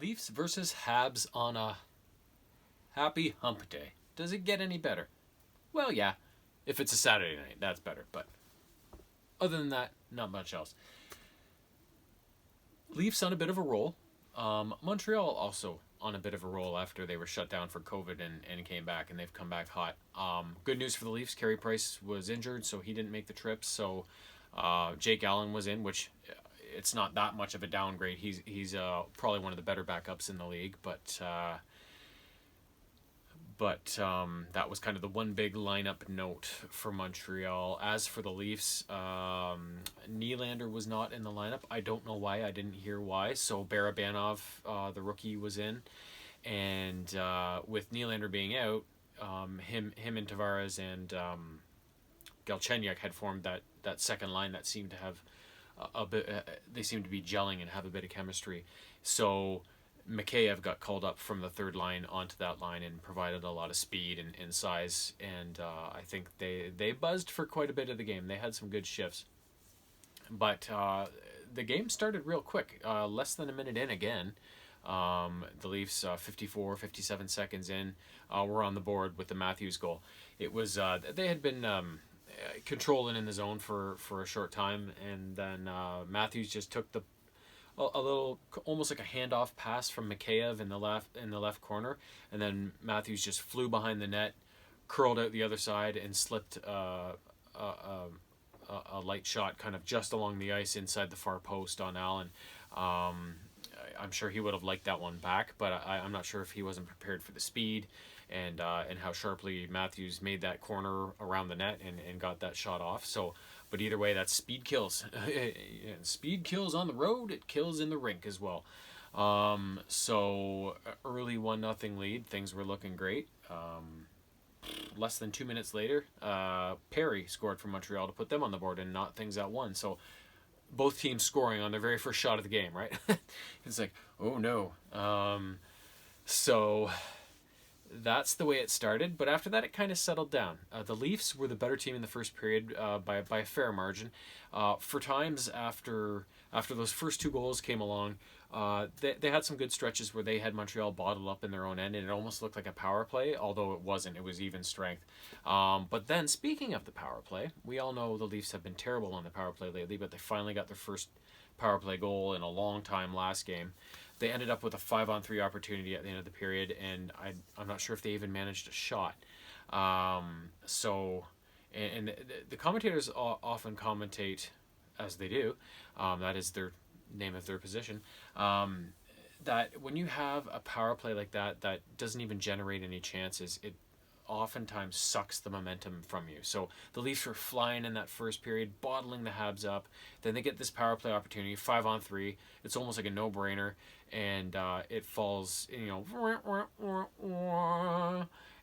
Leafs versus Habs on a happy hump day. Does it get any better? Well, yeah. If it's a Saturday night, that's better. But other than that, not much else. Leafs on a bit of a roll. Montreal also on a bit of a roll after they were shut down for COVID and came back, and they've come back hot. Good news for the Leafs. Carey Price was injured, so he didn't make the trip. So Jake Allen was in, which it's not that much of a downgrade. He's probably one of the better backups in the league, but that was kind of the one big lineup note for Montreal. As for the Leafs, Nylander was not in the lineup. I don't know why. I didn't hear why. So Barabanov, the rookie, was in. And with Nylander being out, him and Tavares and Galchenyuk had formed that second line that seemed to have a bit. They seemed to be gelling and have a bit of chemistry. So Mikheyev got called up from the third line onto that line and provided a lot of speed and size, and I think they buzzed for quite a bit of the game. They had some good shifts, but the game started real quick, less than a minute in again. The Leafs, 57 seconds in, were on the board with the Matthews goal. It was they had been controlling in the zone for a short time, and then Matthews just took a little, almost like a handoff pass from Mikheyev in the left corner, and then Matthews just flew behind the net, curled out the other side, and slipped a light shot kind of just along the ice inside the far post on Allen. I'm sure he would have liked that one back, but I'm not sure if he wasn't prepared for the speed and how sharply Matthews made that corner around the net and got that shot off. So. But either way, that's speed kills. Speed kills on the road. It kills in the rink as well. So early 1-0 lead. Things were looking great. Less than 2 minutes later, Perry scored for Montreal to put them on the board and knot things at 1. So both teams scoring on their very first shot of the game, right? It's like, oh no. So that's the way it started, but after that it kind of settled down. The Leafs were the better team in the first period by a fair margin. For times after those first two goals came along, they had some good stretches where they had Montreal bottled up in their own end, and it almost looked like a power play, although it wasn't. It was even strength. But then, speaking of the power play, we all know the Leafs have been terrible on the power play lately, but they finally got their first power play goal in a long time last game. They ended up with a 5-on-3 opportunity at the end of the period, and I'm not sure if they even managed a shot. So the commentators often commentate, as they do, that is their name of their position, that when you have a power play like that doesn't even generate any chances, it oftentimes sucks the momentum from you. So the Leafs were flying in that first period, bottling the Habs up. Then they get this power play opportunity, 5-on-3. It's almost like a no-brainer, and it falls,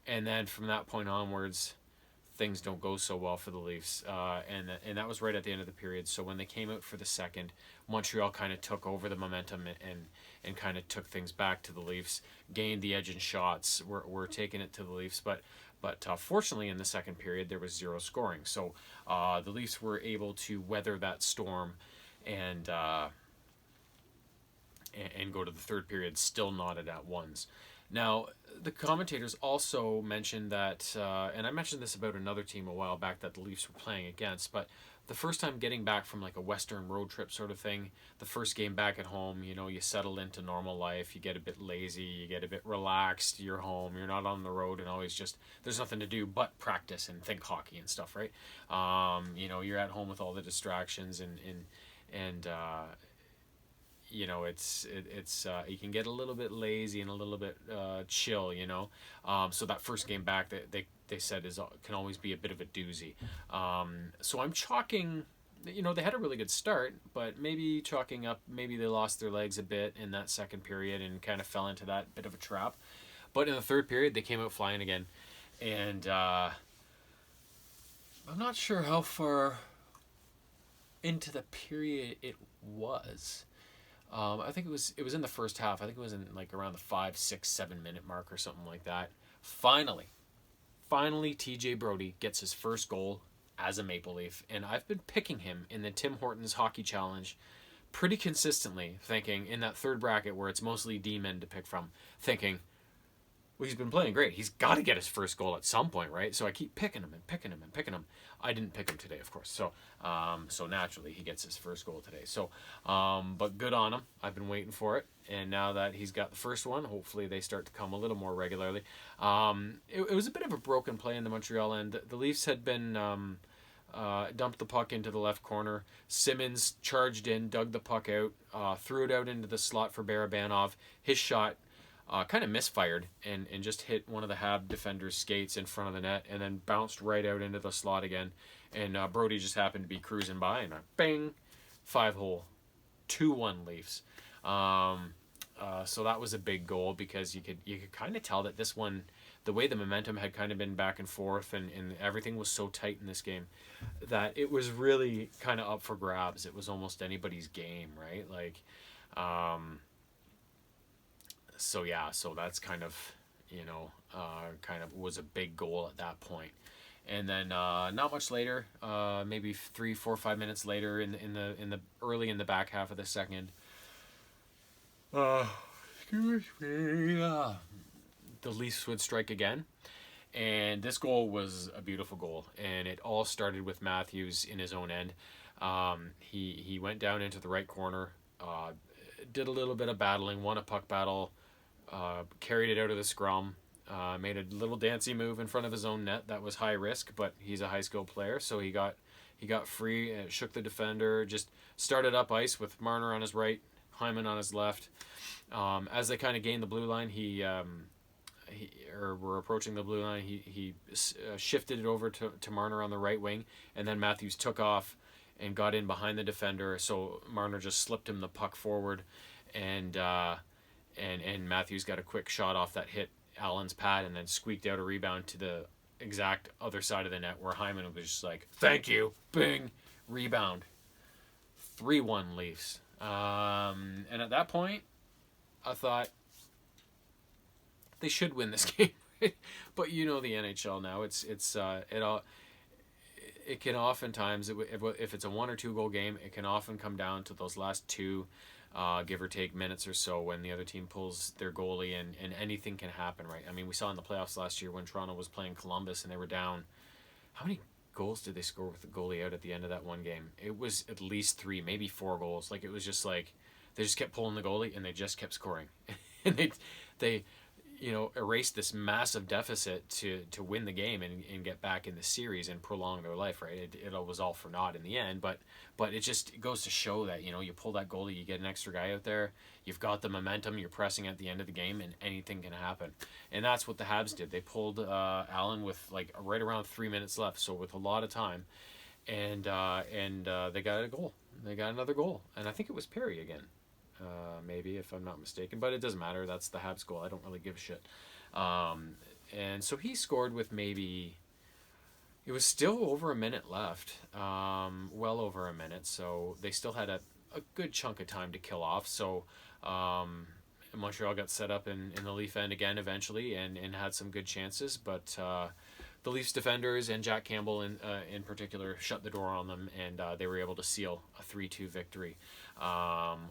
and then from that point onwards, things don't go so well for the Leafs, and that was right at the end of the period. So when they came out for the second, Montreal kind of took over the momentum and kind of took things back to the Leafs, gained the edge in shots, were taking it to the Leafs, but fortunately in the second period there was zero scoring. So the Leafs were able to weather that storm and go to the third period still knotted at ones. Now, the commentators also mentioned that, and I mentioned this about another team a while back that the Leafs were playing against, but the first time getting back from like a Western road trip sort of thing, the first game back at home, you settle into normal life, you get a bit lazy, you get a bit relaxed, you're home, you're not on the road and always just, there's nothing to do but practice and think hockey and stuff, right? You're at home with all the distractions and it's you can get a little bit lazy and a little bit chill, so that first game back that they said can always be a bit of a doozy. So I'm chalking, they had a really good start, but maybe chalking up, maybe they lost their legs a bit in that second period and kind of fell into that bit of a trap. But in the third period, they came out flying again, and I'm not sure how far into the period it was. I think it was in the first half. I think it was in like around the 5, 6, 7 minute mark or something like that. Finally, TJ Brodie gets his first goal as a Maple Leaf, and I've been picking him in the Tim Hortons Hockey Challenge pretty consistently thinking in that third bracket where it's mostly D men to pick from, thinking, well, he's been playing great. He's got to get his first goal at some point, right? So I keep picking him and picking him and picking him. I didn't pick him today, of course. So naturally he gets his first goal today. So, but good on him. I've been waiting for it, and now that he's got the first one, hopefully they start to come a little more regularly. It was a bit of a broken play in the Montreal end. The Leafs had been dumped the puck into the left corner. Simmons charged in, dug the puck out, threw it out into the slot for Barabanov. His shot kind of misfired and just hit one of the Hab defenders' skates in front of the net and then bounced right out into the slot again. And Brodie just happened to be cruising by and bang, 5-hole, 2-1 Leafs. So that was a big goal because you could kind of tell that this one, the way the momentum had kind of been back and forth and everything was so tight in this game that it was really kind of up for grabs. It was almost anybody's game, right? Like, so that's kind of, kind of was a big goal at that point. And then not much later, maybe 3, 4, 5 minutes later, in the early in the back half of the second, excuse me, the Leafs would strike again, and this goal was a beautiful goal, and it all started with Matthews in his own end. He went down into the right corner, did a little bit of battling, won a puck battle, carried it out of the scrum. Made a little dancey move in front of his own net. That was high risk, but he's a high skill player, so he got free, shook the defender, just started up ice with Marner on his right, Hyman on his left. As they kind of gained the blue line, were approaching the blue line, he shifted it over to Marner on the right wing, and then Matthews took off and got in behind the defender, so Marner just slipped him the puck forward, and Matthews got a quick shot off that hit Allen's pad and then squeaked out a rebound to the exact other side of the net where Hyman was just like, thank you, bing, rebound. 3-1 Leafs. And at that point, I thought they should win this game. But you know the NHL now, it can oftentimes, if it's a 1 or 2 goal game, it can often come down to those last 2 give or take minutes or so when the other team pulls their goalie and anything can happen, right? I mean, we saw in the playoffs last year when Toronto was playing Columbus and they were down. How many goals did they score with the goalie out at the end of that one game? It was at least 3, maybe 4 goals. Like, it was just like they just kept pulling the goalie and they just kept scoring. And they erased this massive deficit to win the game and get back in the series and prolong their life, right? It was all for naught in the end, but it goes to show that, you pull that goalie, you get an extra guy out there, you've got the momentum, you're pressing at the end of the game, and anything can happen. And that's what the Habs did. They pulled Allen with like right around 3 minutes left, so with a lot of time, and they got a goal. They got another goal, and I think it was Perry again. Maybe, if I'm not mistaken, but it doesn't matter. That's the Habs goal. I don't really give a shit. And so he scored with maybe, it was still over a minute left, well over a minute. So they still had a good chunk of time to kill off. So Montreal got set up in the Leaf end again eventually and had some good chances, but the Leafs defenders and Jack Campbell in particular shut the door on them, and they were able to seal a 3-2 victory,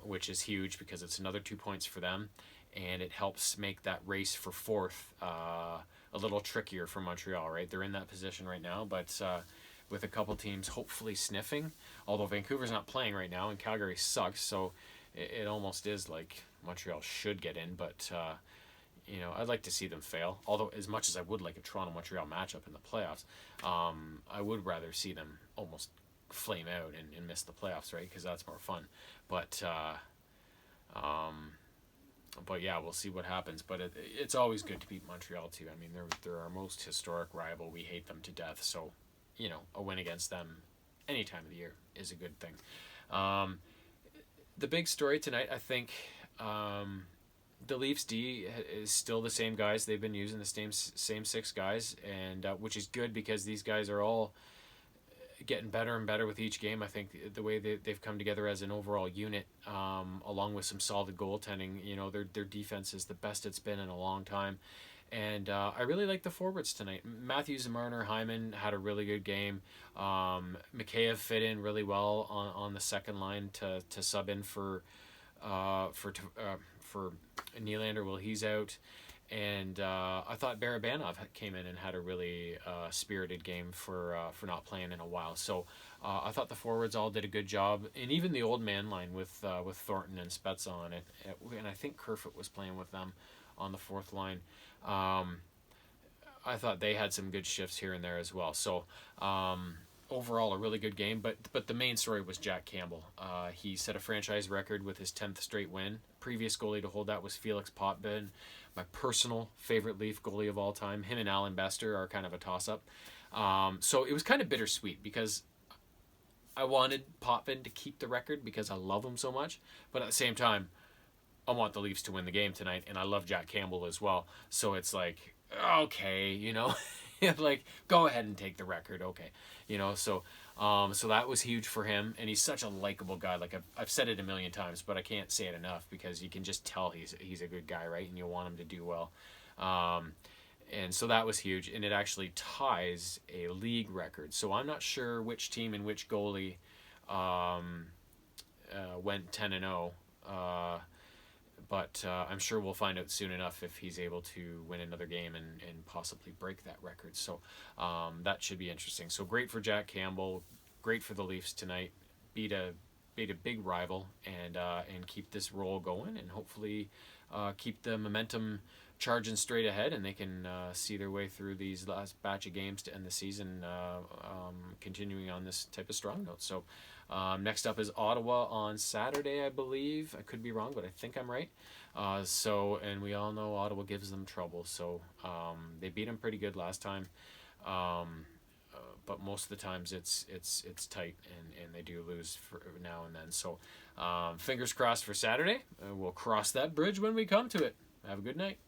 which is huge because it's another 2 points for them, and it helps make that race for fourth a little trickier for Montreal, right? They're in that position right now, but with a couple teams hopefully sniffing, although Vancouver's not playing right now and Calgary sucks, so it almost is like Montreal should get in, but I'd like to see them fail. Although, as much as I would like a Toronto-Montreal matchup in the playoffs, I would rather see them almost flame out and miss the playoffs, right? Because that's more fun. But yeah, we'll see what happens. But it's always good to beat Montreal too. I mean, they're our most historic rival. We hate them to death. So, a win against them any time of the year is a good thing. The big story tonight, I think. The Leafs D is still the same guys. They've been using the same 6 guys, and which is good because these guys are all getting better and better with each game. I think the way they've come together as an overall unit, along with some solid goaltending, their defense is the best it's been in a long time, And I really like the forwards tonight. Matthews and Marner Hyman had a really good game. Mikheyev fit in really well on the second line to sub in for Nylander while he's out. And I thought Barabanov came in and had a really spirited game for not playing in a while. So I thought the forwards all did a good job, and even the old man line with Thornton and Spezza on it, and I think Kerfoot was playing with them on the fourth line. I thought they had some good shifts here and there as well. So overall, a really good game. But the main story was Jack Campbell. He set a franchise record with his 10th straight win. Previous goalie to hold that was Felix Potvin, my personal favorite Leaf goalie of all time. Him and Alan Bester are kind of a toss-up. So it was kind of bittersweet because I wanted Potvin to keep the record because I love him so much. But at the same time, I want the Leafs to win the game tonight, and I love Jack Campbell as well. So it's like, okay, like, go ahead and take the record, okay. So that was huge for him, and he's such a likable guy. Like, I've said it a million times, but I can't say it enough because you can just tell he's a good guy, right? And you want him to do well. And so that was huge, and it actually ties a league record. So I'm not sure which team and which goalie went 10-0. But I'm sure we'll find out soon enough if he's able to win another game and possibly break that record. So that should be interesting. So great for Jack Campbell, great for the Leafs tonight. Beat a big rival and keep this roll going, and hopefully keep the momentum charging straight ahead, and they can see their way through these last batch of games to end the season, continuing on this type of strong note. So next up is Ottawa on Saturday, I believe. I could be wrong, but I think I'm right. And we all know Ottawa gives them trouble. So they beat them pretty good last time, but most of the times it's tight, and they do lose for now and then. So fingers crossed for Saturday. We'll cross that bridge when we come to it. Have a good night.